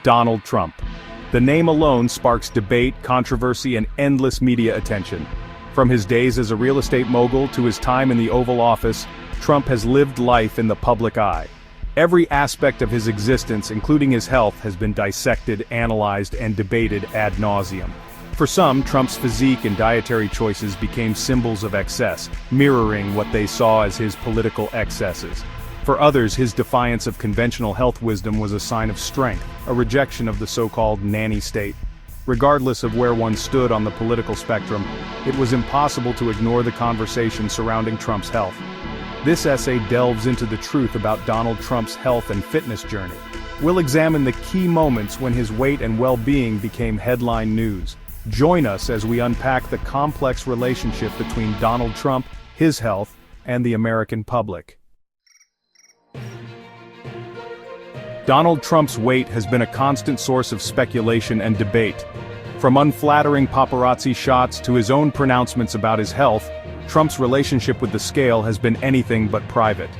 Donald Trump. The name alone sparks debate, controversy, and endless media attention. From his days as a real estate mogul to his time in the Oval Office, Trump has lived life in the public eye. Every aspect of his existence, including his health, has been dissected, analyzed, and debated ad nauseum. For some, Trump's physique and dietary choices became symbols of excess, mirroring what they saw as his political excesses. For others, his defiance of conventional health wisdom was a sign of strength, a rejection of the so-called nanny state. Regardless of where one stood on the political spectrum, it was impossible to ignore the conversation surrounding Trump's health. This essay delves into the truth about Donald Trump's health and fitness journey. We'll examine the key moments when his weight and well-being became headline news. Join us as we unpack the complex relationship between Donald Trump, his health, and the American public. Donald Trump's weight has been a constant source of speculation and debate. From unflattering paparazzi shots to his own pronouncements about his health, Trump's relationship with the scale has been anything but private.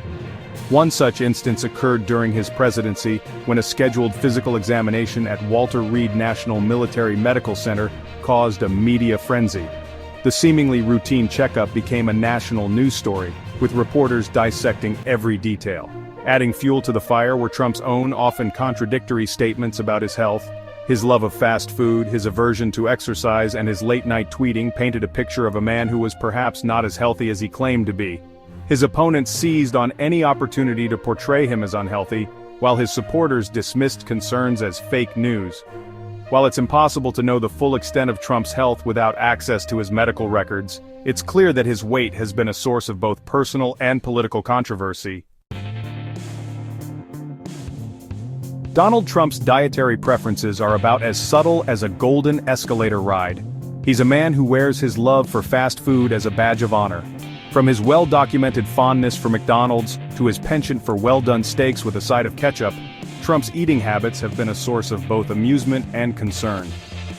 One such instance occurred during his presidency, when a scheduled physical examination at Walter Reed National Military Medical Center caused a media frenzy. The seemingly routine checkup became a national news story, with reporters dissecting every detail. Adding fuel to the fire were Trump's own often contradictory statements about his health. His love of fast food, his aversion to exercise, and his late-night tweeting painted a picture of a man who was perhaps not as healthy as he claimed to be. His opponents seized on any opportunity to portray him as unhealthy, while his supporters dismissed concerns as fake news. While it's impossible to know the full extent of Trump's health without access to his medical records, it's clear that his weight has been a source of both personal and political controversy. Donald Trump's dietary preferences are about as subtle as a golden escalator ride. He's a man who wears his love for fast food as a badge of honor. From his well-documented fondness for McDonald's to his penchant for well-done steaks with a side of ketchup, Trump's eating habits have been a source of both amusement and concern.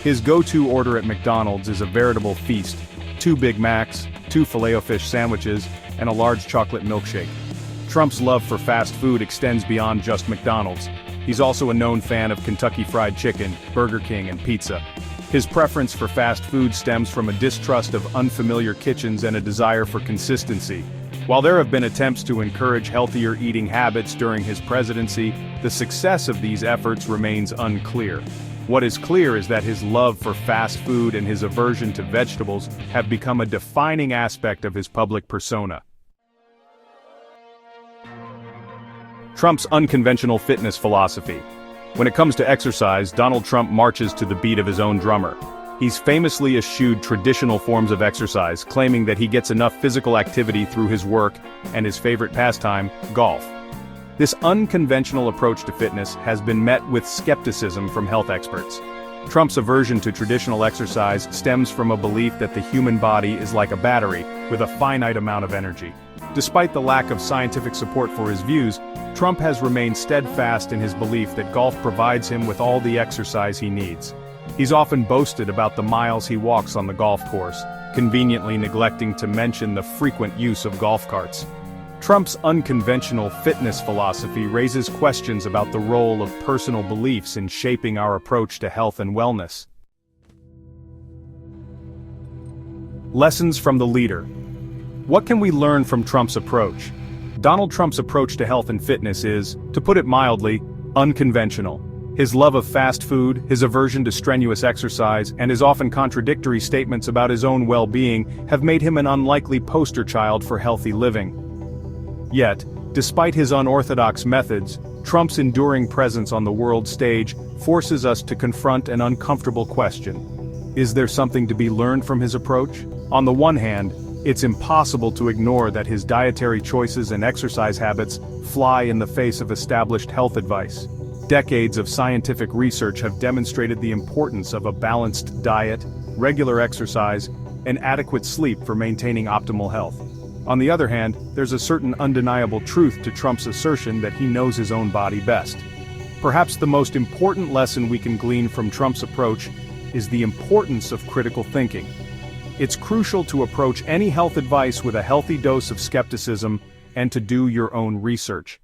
His go-to order at McDonald's is a veritable feast: 2 Big Macs, 2 Filet-O-Fish sandwiches, and a large chocolate milkshake. Trump's love for fast food extends beyond just McDonald's. He's also a known fan of Kentucky Fried Chicken, Burger King, and pizza. His preference for fast food stems from a distrust of unfamiliar kitchens and a desire for consistency. While there have been attempts to encourage healthier eating habits during his presidency, the success of these efforts remains unclear. What is clear is that his love for fast food and his aversion to vegetables have become a defining aspect of his public persona. Trump's unconventional fitness philosophy. When it comes to exercise, Donald Trump marches to the beat of his own drummer. He's famously eschewed traditional forms of exercise, claiming that he gets enough physical activity through his work and his favorite pastime, golf. This unconventional approach to fitness has been met with skepticism from health experts. Trump's aversion to traditional exercise stems from a belief that the human body is like a battery, with a finite amount of energy. Despite the lack of scientific support for his views, Trump has remained steadfast in his belief that golf provides him with all the exercise he needs. He's often boasted about the miles he walks on the golf course, conveniently neglecting to mention the frequent use of golf carts. Trump's unconventional fitness philosophy raises questions about the role of personal beliefs in shaping our approach to health and wellness. Lessons from the leader. What can we learn from Trump's approach? Donald Trump's approach to health and fitness is, to put it mildly, unconventional. His love of fast food, his aversion to strenuous exercise, and his often contradictory statements about his own well-being have made him an unlikely poster child for healthy living. Yet, despite his unorthodox methods, Trump's enduring presence on the world stage forces us to confront an uncomfortable question. Is there something to be learned from his approach? On the one hand, it's impossible to ignore that his dietary choices and exercise habits fly in the face of established health advice. Decades of scientific research have demonstrated the importance of a balanced diet, regular exercise, and adequate sleep for maintaining optimal health. On the other hand, there's a certain undeniable truth to Trump's assertion that he knows his own body best. Perhaps the most important lesson we can glean from Trump's approach is the importance of critical thinking. It's crucial to approach any health advice with a healthy dose of skepticism and to do your own research.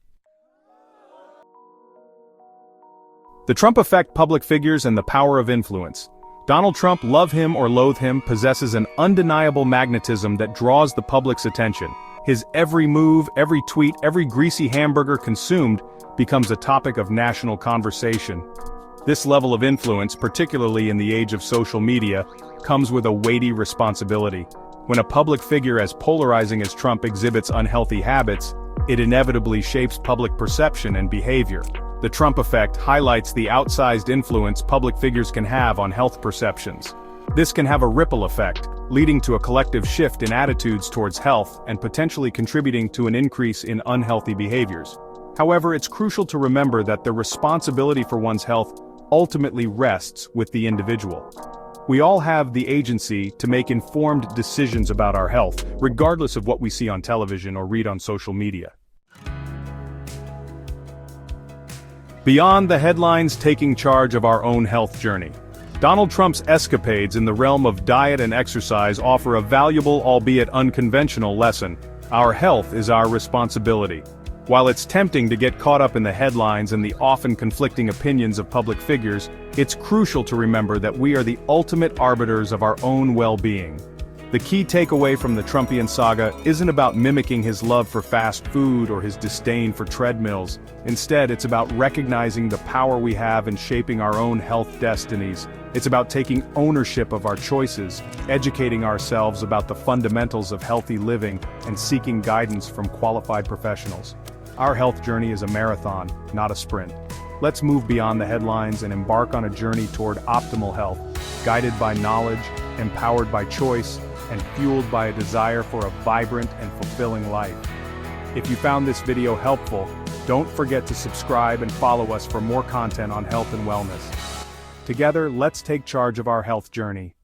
The Trump effect: public figures and the power of influence. Donald Trump, love him or loathe him, possesses an undeniable magnetism that draws the public's attention. His every move, every tweet, every greasy hamburger consumed becomes a topic of national conversation. This level of influence, particularly in the age of social media, comes with a weighty responsibility. When a public figure as polarizing as Trump exhibits unhealthy habits, it inevitably shapes public perception and behavior. The Trump effect highlights the outsized influence public figures can have on health perceptions. This can have a ripple effect, leading to a collective shift in attitudes towards health and potentially contributing to an increase in unhealthy behaviors. However, it's crucial to remember that the responsibility for one's health ultimately rests with the individual. We all have the agency to make informed decisions about our health, regardless of what we see on television or read on social media. Beyond the headlines, taking charge of our own health journey. Donald Trump's escapades in the realm of diet and exercise offer a valuable, albeit unconventional, lesson. Our health is our responsibility. While it's tempting to get caught up in the headlines and the often conflicting opinions of public figures, it's crucial to remember that we are the ultimate arbiters of our own well-being. The key takeaway from the Trumpian saga isn't about mimicking his love for fast food or his disdain for treadmills. Instead, it's about recognizing the power we have in shaping our own health destinies. It's about taking ownership of our choices, educating ourselves about the fundamentals of healthy living, and seeking guidance from qualified professionals. Our health journey is a marathon, not a sprint. Let's move beyond the headlines and embark on a journey toward optimal health, guided by knowledge, empowered by choice, and fueled by a desire for a vibrant and fulfilling life. If you found this video helpful, don't forget to subscribe and follow us for more content on health and wellness. Together, let's take charge of our health journey.